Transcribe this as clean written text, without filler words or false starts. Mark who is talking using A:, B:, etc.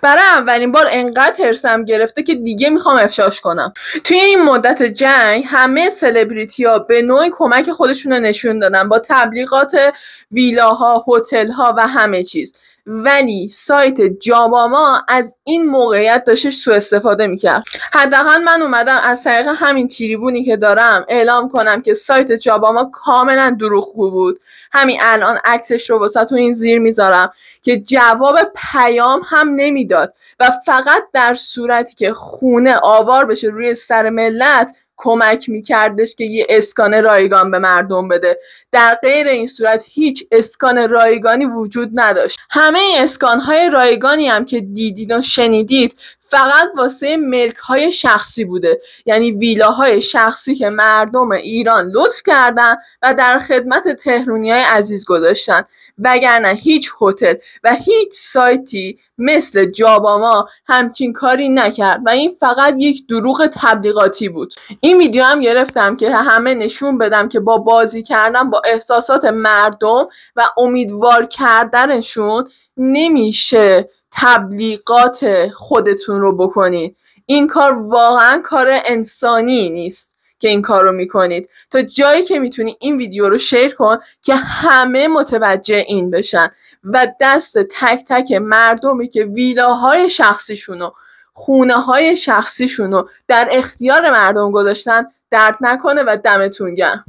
A: برای اولین بار انقدر حرصم گرفته که دیگه میخوام افشاش کنم. توی این مدت جنگ همه سلبریتی‌ها به نوعی کمک خودشون رو نشون دادن با تبلیغات ویلاها، هتل‌ها و همه چیز. ولی سایت جاباما از این موقعیت داشتش سوء استفاده میکرد. حداقل من اومدم از طریق همین تریبونی که دارم اعلام کنم که سایت جاباما کاملا دروغگو بود. همین الان عکسش رو واسهتون این زیر میذارم که جواب پیام هم نمیداد و فقط در صورتی که خونه آوار بشه روی سر ملت کمک میکردش که یه اسکان رایگان به مردم بده. در غیر این صورت هیچ اسکان رایگانی وجود نداشت. همه این اسکان‌های رایگانی هم که دیدید و شنیدید فقط واسه ملک‌های شخصی بوده، یعنی ویلاهای شخصی که مردم ایران لطف کردن و در خدمت تهرونیای عزیز گذاشتن، وگرنه هیچ هتل و هیچ سایتی مثل جاباما همچین کاری نکرد و این فقط یک دروغ تبلیغاتی بود. این ویدیو هم گرفتم که همه نشون بدم که با بازی کردن با احساسات مردم و امیدوار کردنشون نمیشه تبلیغات خودتون رو بکنید. این کار واقعا کار انسانی نیست که این کار رو میکنید. تا جایی که میتونی این ویدیو رو شیر کن که همه متوجه این بشن و دست تک تک مردمی که ویلاهای شخصیشونو، خونه های شخصیشونو در اختیار مردم گذاشتن درد نکنه و دمتون گرم.